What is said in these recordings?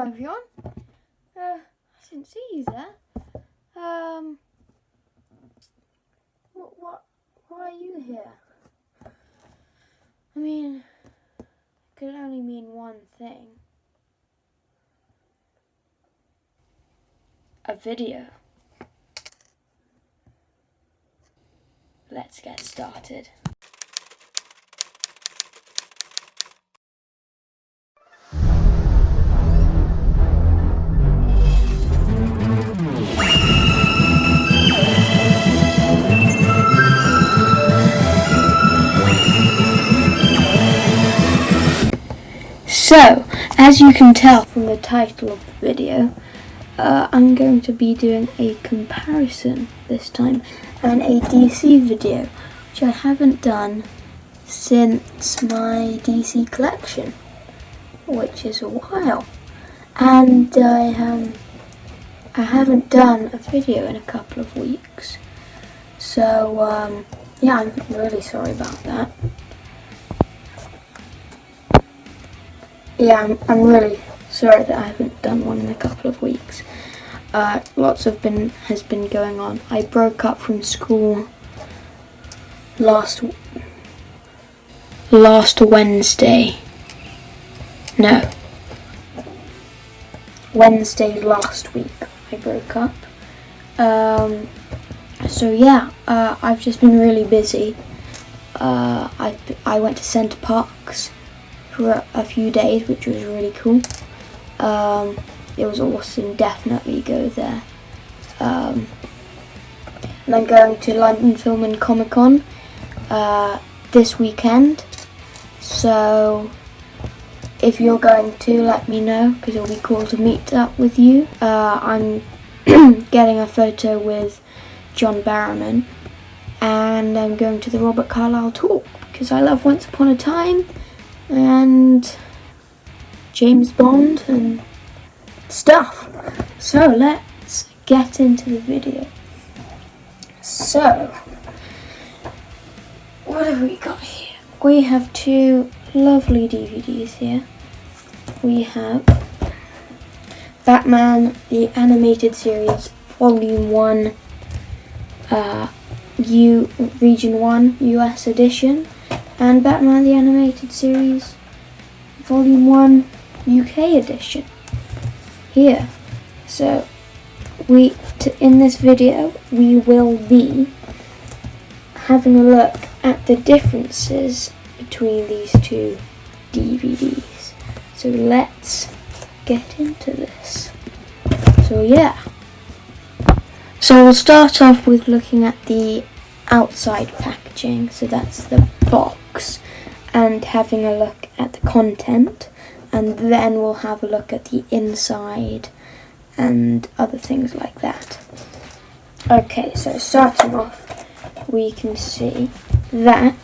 everyone. I didn't see you there. Why are you here? I mean, it could only mean one thing. A video. Let's get started. So, as you can tell from the title of the video, I'm going to be doing a comparison this time and a DC video, which I haven't done since my DC collection, which is a while. And I haven't done a video in a couple of weeks. So, yeah, I'm really sorry about that. Yeah, I'm really sorry that I haven't done one in a couple of weeks. Lots has been going on. I broke up from school last Wednesday. No. Wednesday last week I broke up. So yeah, I've just been really busy. I went to Center Parcs for a few days, which was really cool. It was awesome, definitely go there. And I'm going to London Film and Comic Con this weekend, so if you're going to, let me know, because it'll be cool to meet up with you. I'm getting a photo with John Barrowman, and I'm going to the Robert Carlyle talk, because I love Once Upon a Time and James Bond and stuff. So let's get into the video. So, what have we got here? We have two lovely DVDs here. We have Batman the Animated Series Volume 1 Region 1 US Edition, and Batman the Animated Series Volume 1 UK Edition here. So in this video we will be having a look at the differences between these two DVDs. So let's get into this. So yeah. So we'll start off with looking at the outside packaging, so that's the box, and having a look at the content, and then we'll have a look at the inside and other things like that. Okay, so starting off, we can see that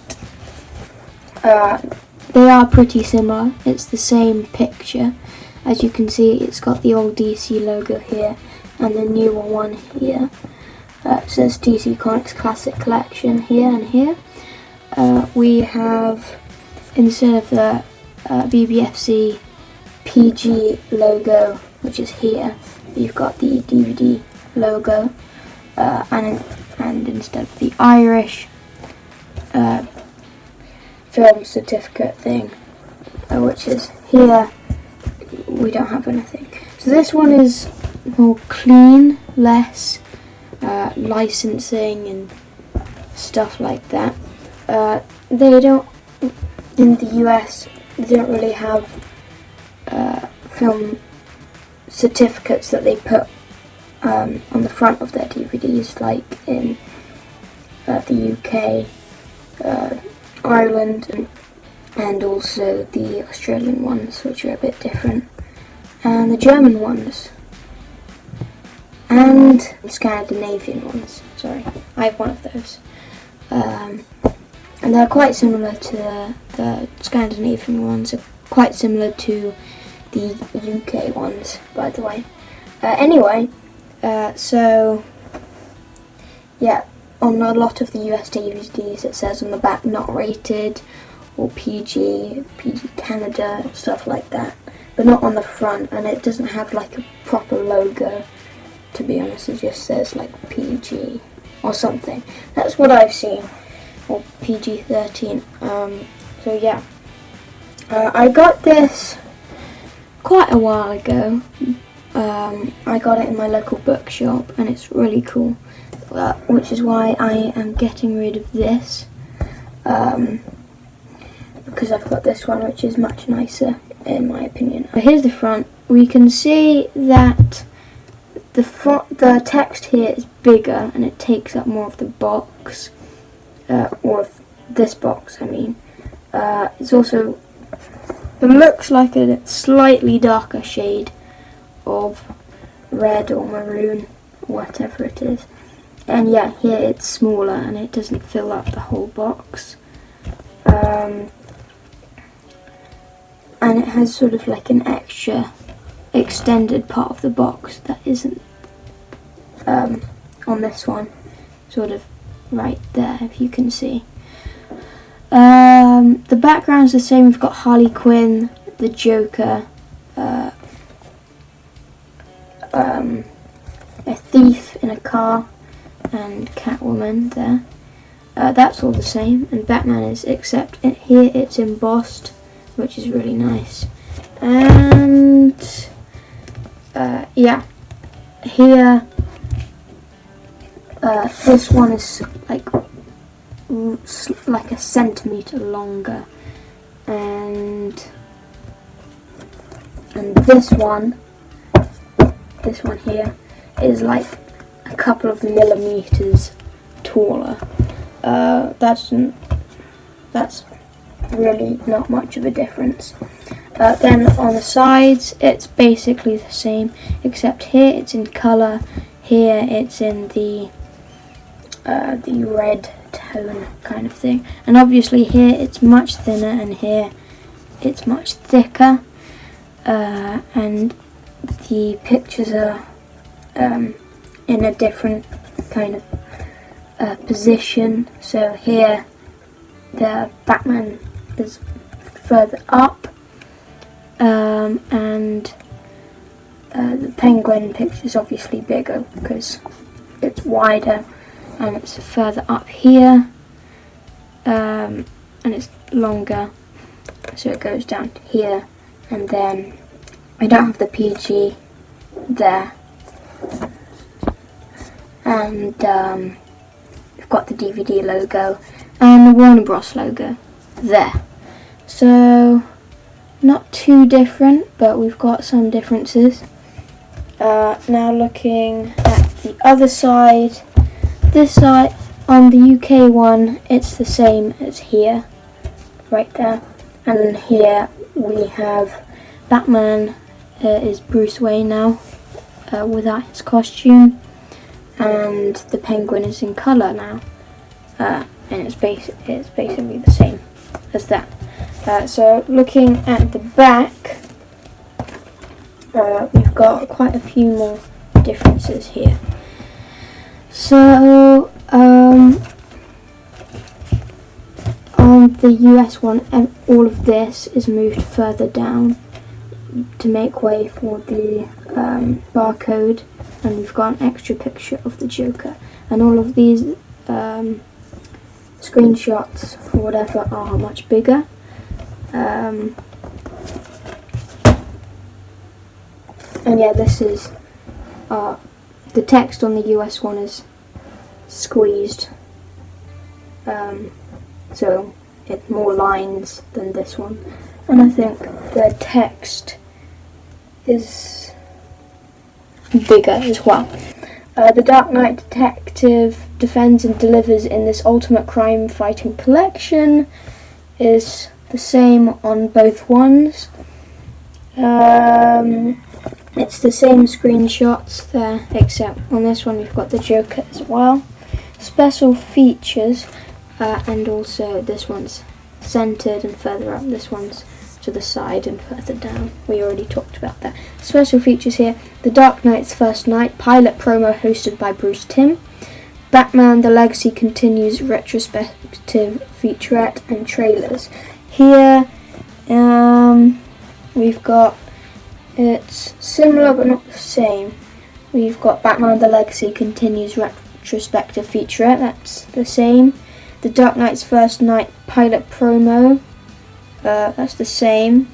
they are pretty similar. It's the same picture. As you can see, it's got the old DC logo here and the newer one here. It says DC Comics Classic Collection here and here. We have, instead of the BBFC PG logo, which is here, you've got the DVD logo, and instead of the Irish film certificate thing, which is here, we don't have anything. So this one is more clean, less licensing and stuff like that. They don't, in the US, they don't really have film certificates that they put on the front of their DVDs, like in the UK, Ireland, and also the Australian ones, which are a bit different, and the German ones, and Scandinavian ones. Sorry, I have one of those. And they're quite similar to the Scandinavian ones, are quite similar to the UK ones, by the way. Anyway, so yeah, on a lot of the US DVDs it says on the back not rated, or PG Canada, stuff like that. but not on the front, and it doesn't have like a proper logo. To be honest, it just says like PG or something. That's what I've seen, or PG-13. So yeah, I got this quite a while ago. I got it in my local bookshop, and it's really cool, which is why I am getting rid of this, because I've got this one, which is much nicer in my opinion. Here's the front. We can see that the text here is bigger, and it takes up more of the box, or of this box, I mean. It's also, it looks like a slightly darker shade of red or maroon, whatever it is. And yeah, here it's smaller, and it doesn't fill up the whole box. And it has sort of like an extra extended part of the box that isn't on this one, sort of right there, if you can see. The background's the same. We've got Harley Quinn, the Joker, a thief in a car, and Catwoman there. That's all the same, and Batman is, except here it's embossed, which is really nice. And yeah, here this one is like a centimetre longer, and this one here is like a couple of millimeters taller. That's really not much of a difference. Then on the sides it's basically the same, except here it's in colour, here it's in the red tone kind of thing, and obviously here it's much thinner and here it's much thicker, and the pictures are in a different kind of position. So here the Batman is further up, and the Penguin picture is obviously bigger because it's wider and it's further up here, and it's longer, so it goes down to here, and then I don't have the PG there, and we've got the DVD logo and the Warner Bros logo there. So not too different, but we've got some differences. Now looking at the other side, this side on the UK one, it's the same as here, right there, and here we have Batman is Bruce Wayne now, without his costume, and the Penguin is in colour now, and it's basically the same as that. So looking at the back, we've got quite a few more differences here. So on the US one, all of this is moved further down to make way for the barcode, and we've got an extra picture of the Joker, and all of these screenshots or whatever are much bigger. And yeah, this is the text on the US one is squeezed, so it's more lines than this one, and I think the text is bigger as well. The Dark Knight Detective defends and delivers in this Ultimate Crime Fighting collection is the same on both ones. It's the same screenshots there, except on this one we've got the Joker as well. Special features, and also this one's centered and further up, this one's to the side and further down. We already talked about that. Special features here: The Dark Knight's First Night pilot promo hosted by Bruce Timm, Batman The Legacy Continues retrospective featurette, and trailers. Here we've got It's similar but not the same. We've got Batman The Legacy Continues Retrospective Featurette, that's the same. The Dark Knight's First Night Pilot Promo, that's the same.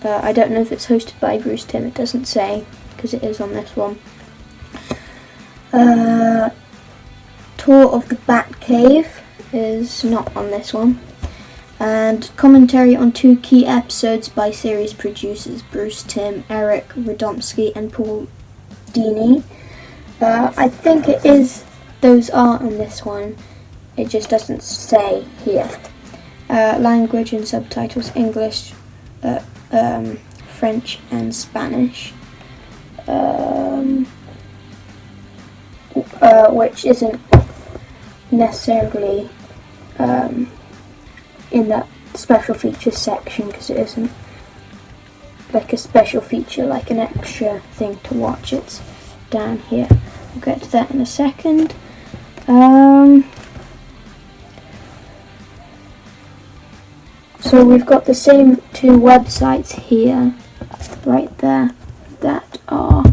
I don't know if it's hosted by Bruce Timm, it doesn't say, because it is on this one. Tour of the Batcave is not on this one. And commentary on 2 key episodes by series producers Bruce Timm, Eric Radomski and Paul Dini. I think it is, those are on this one, it just doesn't say here. Language and subtitles English, French and Spanish, which isn't necessarily in that special features section, because it isn't like a special feature, like an extra thing to watch. It's down here. We'll get to that in a second. So we've got the same 2 websites here, right there, that are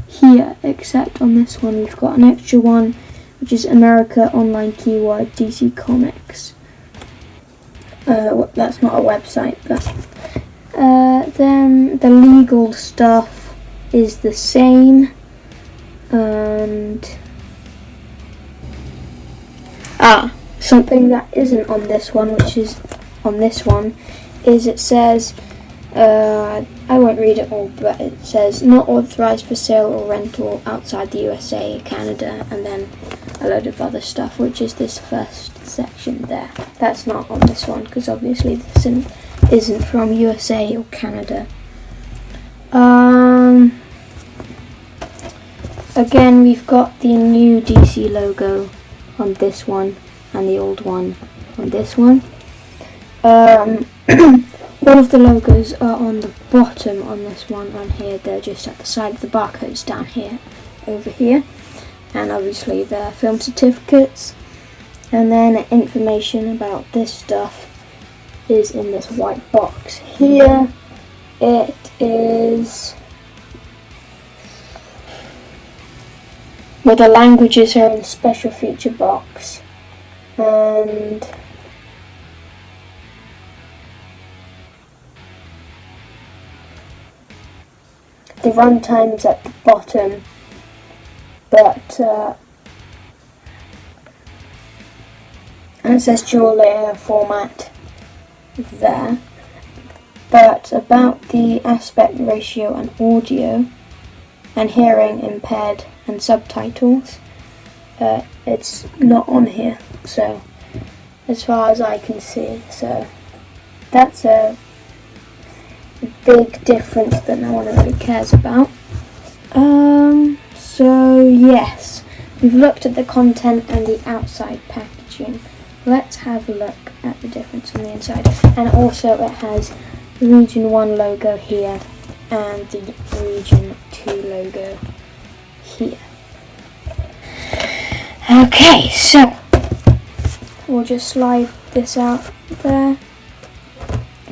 here, except on this one we've got an extra one, which is America Online Keyword DC Comics. That's not a website, but then the legal stuff is the same, and something that isn't on this one, which is on this one, is it says, I won't read it all, but it says not authorized for sale or rental outside the USA, Canada, and then a load of other stuff, which is this first section there. That's not on this one, because obviously this isn't from USA or Canada. Again, we've got the new DC logo on this one, and the old one on this one. All of the logos are on the bottom on this one. On here, they're just at the side of the barcodes down here, over here. And obviously the film certificates, and then information about this stuff is in this white box here. It is, well, the languages are in a special feature box, and the runtime's at the bottom, but and it says dual layer format there. But about the aspect ratio and audio and hearing impaired and subtitles, it's not on here, so as far as I can see, so that's a big difference that no one really cares about. So yes, we've looked at the content and the outside packaging. Let's have a look at the difference on the inside. And also it has the Region 1 logo here and the Region 2 logo here. Okay, so we'll just slide this out there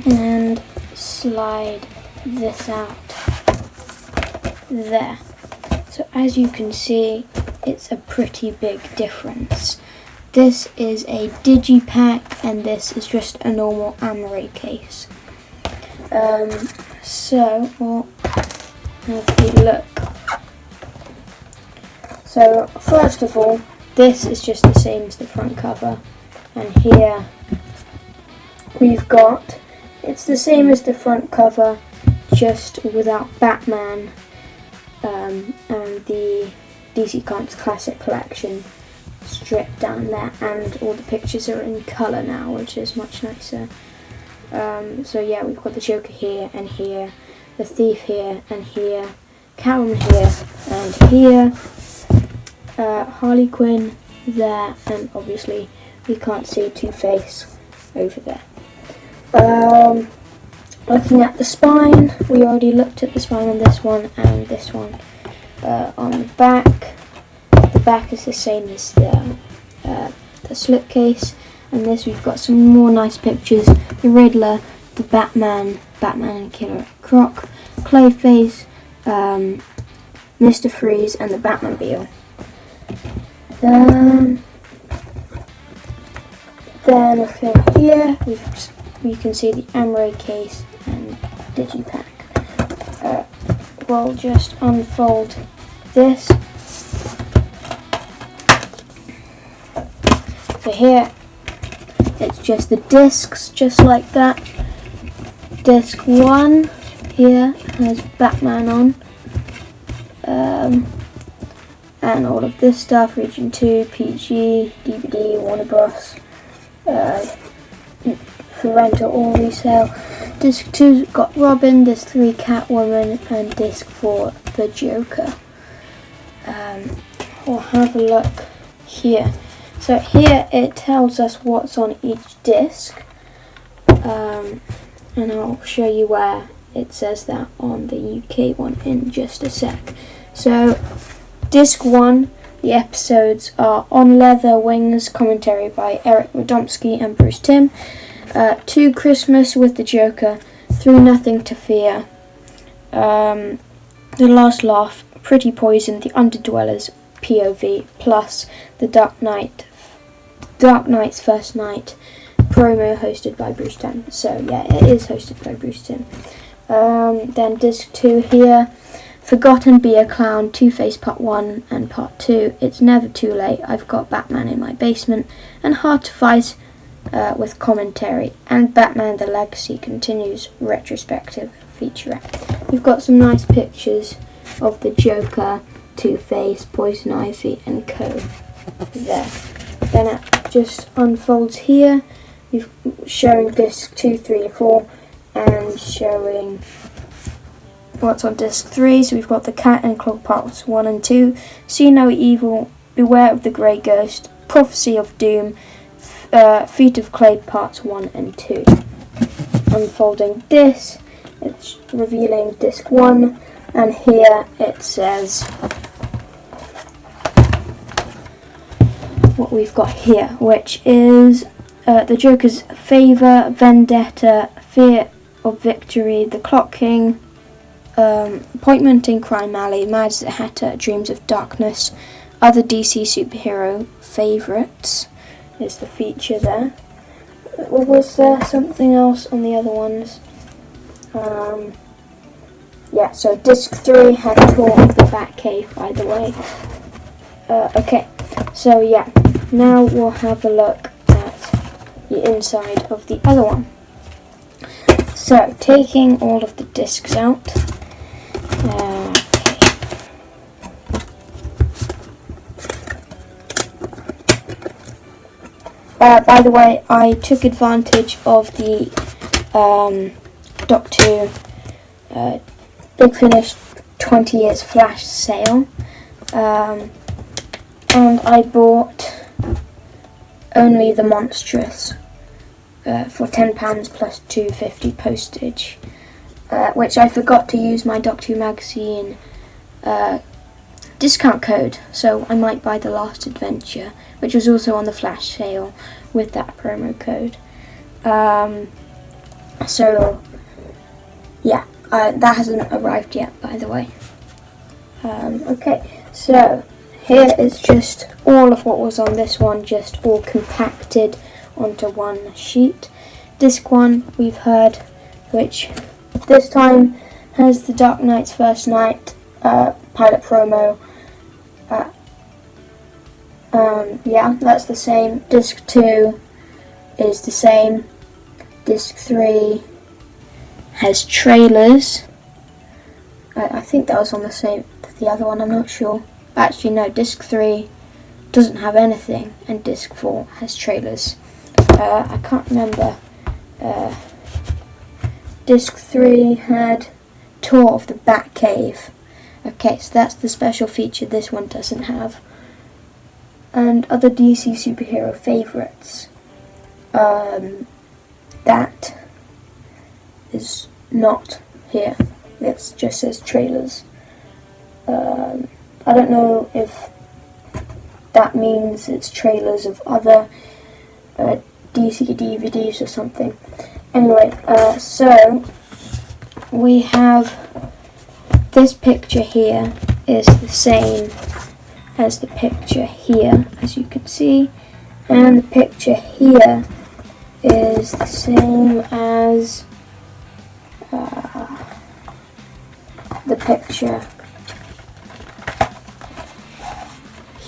and slide this out there. So as you can see, it's a pretty big difference. This is a digipack and this is just a normal Amaray case. So we'll have a look. So first of all, this is just the same as the front cover, and here we've got, it's the same as the front cover, just without Batman and the DC Comics Classic Collection strip down there, and all the pictures are in colour now, which is much nicer. So yeah, we've got the Joker here and here, the Thief here and here, Catwoman here and here, Harley Quinn there, and obviously we can't see Two-Face over there. Looking at the spine, we already looked at the spine on this one and this one. On the back is the same as the slipcase, and this we've got some more nice pictures: the Riddler, the Batman and Killer Croc, Clayface, Mr. Freeze, and the Batmobile. Then from here we can see the Amray case and Digipack. We'll just unfold this. So here it's just the discs, just like that. Disc 1 here has Batman on, and all of this stuff, Region 2, PG, DVD, Warner Bros, for rental or resale. Disc 2's got Robin, Disc 3 Catwoman, and Disc 4 the Joker. We'll have a look here. So here it tells us what's on each disc, and I'll show you where it says that on the UK one in just a sec. So disc 1, the episodes are On Leather Wings, commentary by Eric Radomski and Bruce Timm. 2 Christmas with the Joker, 3 Nothing to Fear, The Last Laugh, Pretty Poison, The Underdwellers POV, plus the Dark Knight's First Night promo hosted by Bruce Timm. So yeah, it is hosted by Bruce Timm. Then disc 2 here, Forgotten, Be a Clown, Two-Face Part 1 and Part 2, It's Never Too Late, I've Got Batman in My Basement, and Hard to Fight with commentary, and Batman the Legacy Continues retrospective featurette. We've got some nice pictures of the Joker, Two-Face, Poison Ivy and co. there. Then it just unfolds here, showing disc 2, 3 and 4, and showing what's on disc 3. So we've got the Cat and Claw parts 1 and 2, See No Evil, Beware of the Grey Ghost, Prophecy of Doom, Feet of Clay parts 1 and 2. Unfolding this, it's revealing disc 1, and here it says what we've got here, which is the Joker's Favour, Vendetta, Fear of Victory, The Clock King, Appointment in Crime Alley, Mad Hatter, Dreams of Darkness, Other DC Superhero Favourites is the feature there. Was there something else on the other ones? Yeah, so disc 3 had Tour of the Batcave, by the way. Okay, so yeah, now we'll have a look at the inside of the other one. So, taking all of the discs out. By the way, I took advantage of the Doctor Who Big Finish 20 years flash sale, and I bought only the Monstrous for £10 plus £2.50 postage, which I forgot to use my Doctor Who magazine discount code, so I might buy The Last Adventure, which was also on the flash sale with that promo code. So yeah, that hasn't arrived yet, by the way. Okay, so here is just all of what was on this one, just all compacted onto one sheet. Disc 1 we've heard, which this time has the Dark Knight's First Night pilot promo. Yeah, that's the same. Disc 2 is the same. Disc 3 has trailers. I think that was on the same, the other one, I'm not sure. Actually no, disc 3 doesn't have anything, and disc 4 has trailers. I can't remember. Disc 3 had Tour of the Batcave. Okay, so that's the special feature this one doesn't have. And other DC superhero favourites. That is not here. It just says trailers. I don't know if that means it's trailers of other DC DVDs or something. Anyway, so we have this picture here is the same as the picture here, as you can see, and the picture here is the same as the picture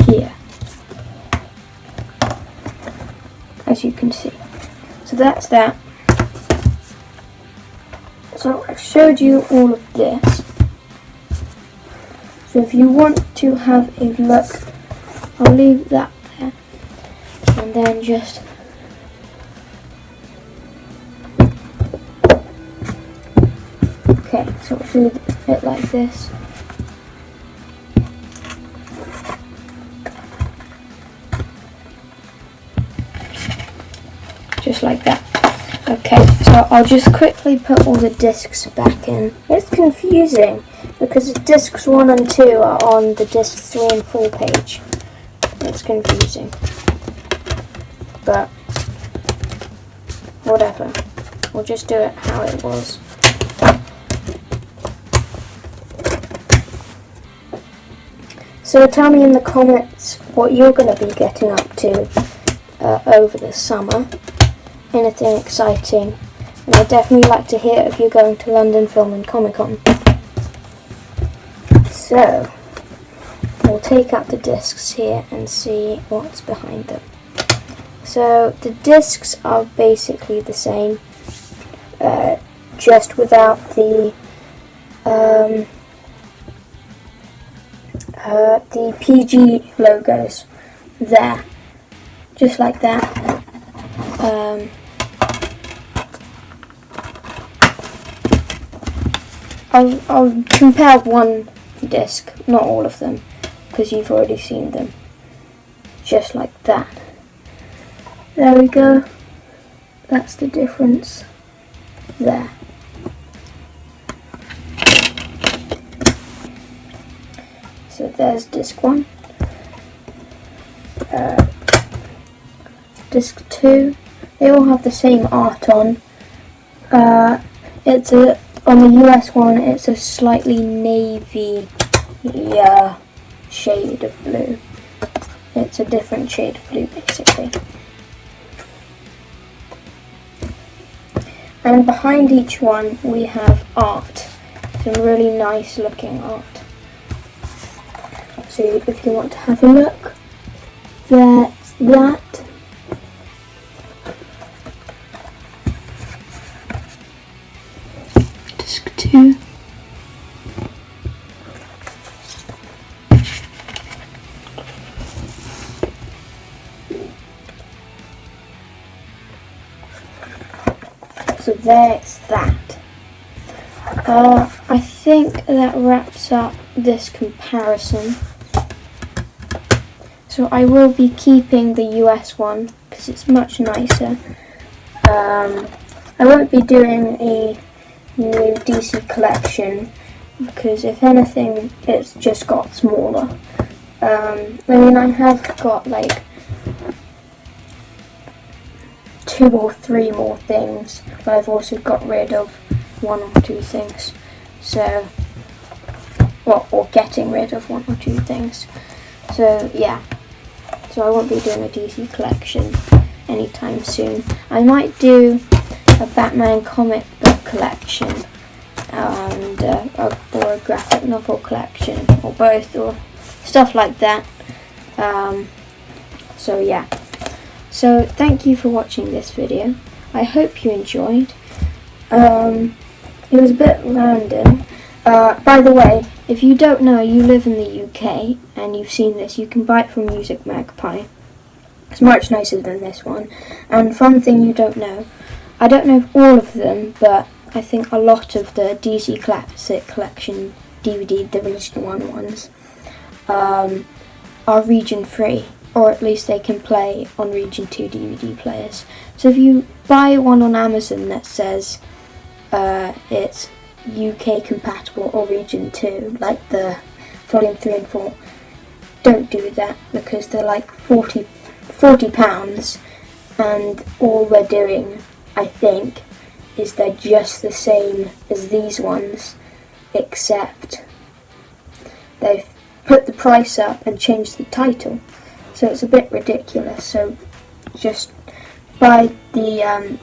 here, as you can see. So that's that. So I've showed you all of this. So if you want to have a look, I'll leave that there, and then just okay, so we'll do it like this. Just like that. Okay, so I'll just quickly put all the discs back in. It's confusing because the discs 1 and 2 are on the disc 3 and 4 page. It's confusing. But whatever. We'll just do it how it was. So tell me in the comments what you're going to be getting up to over the summer. Anything exciting. And I'd definitely like to hear if you're going to London Film and Comic Con. So we'll take out the discs here and see what's behind them. So the discs are basically the same, just without the PG logos there, just like that. I'll compare one disc, not all of them, because you've already seen them. Just like that. There we go. That's the difference there. So there's disc 1. Disc 2. They all have the same art on. On the US one, it's a slightly navy shade of blue. It's a different shade of blue, basically. And behind each one, we have art. Some really nice looking art. So if you want to have a look, there's that. Disc 2. So there's that. I think that wraps up this comparison. So I will be keeping the US one because it's much nicer. I won't be doing a new DC collection because if anything it's just got smaller. I mean, I have got like 2 or 3 more things, but I've also got rid of 1 or 2 things. So, well, or getting rid of 1 or 2 things. So yeah, so I won't be doing a DC collection anytime soon. I might do a Batman comic book collection and or a graphic novel collection, or both, or stuff like that. So yeah. So thank you for watching this video. I hope you enjoyed. It was a bit random. By the way, if you don't know, you live in the UK and you've seen this, you can buy it from Music Magpie. It's much nicer than this one. And fun thing you don't know, I don't know if all of them, but I think a lot of the DC Classic Collection DVD, the Region 1 ones, are region free, or at least they can play on Region 2 DVD players. So if you buy one on Amazon that says it's UK compatible or Region 2, like the Volume 3 and 4, don't do that because they're like £40, and all they're doing, I think, is they're just the same as these ones, except they've put the price up and changed the title, so it's a bit ridiculous. So just buy the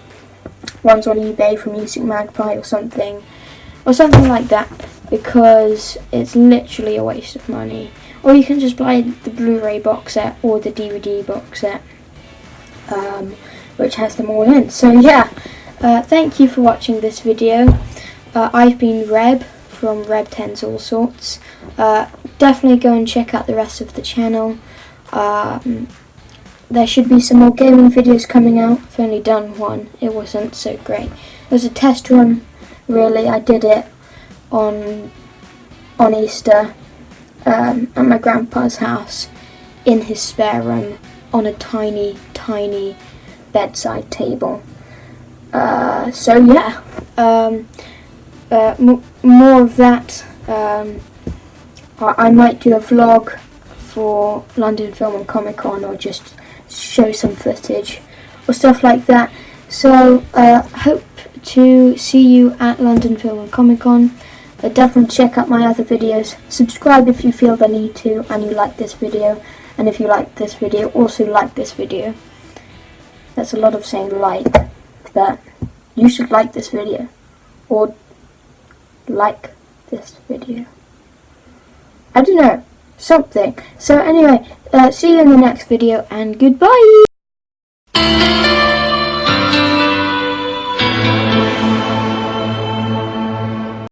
ones on eBay from Music Magpie or something like that, because it's literally a waste of money. Or you can just buy the Blu-ray box set or the DVD box set, which has them all in. So yeah, thank you for watching this video. I've been Reb from Reb Tens All Sorts. Definitely go and check out the rest of the channel. There should be some more gaming videos coming out. I've only done one. It wasn't so great. It was a test run, really. I did it on Easter at my grandpa's house in his spare room on a tiny bedside table. So yeah, more of that. I might do a vlog for London Film and Comic Con, or just show some footage or stuff like that. So hope to see you at London Film and Comic Con. Definitely check out my other videos. Subscribe if you feel the need to and you like this video. And if you like this video, also like this video. That's a lot of saying like, but you should like this video. Or like this video. I don't know. Something. So anyway, see you in the next video, and goodbye!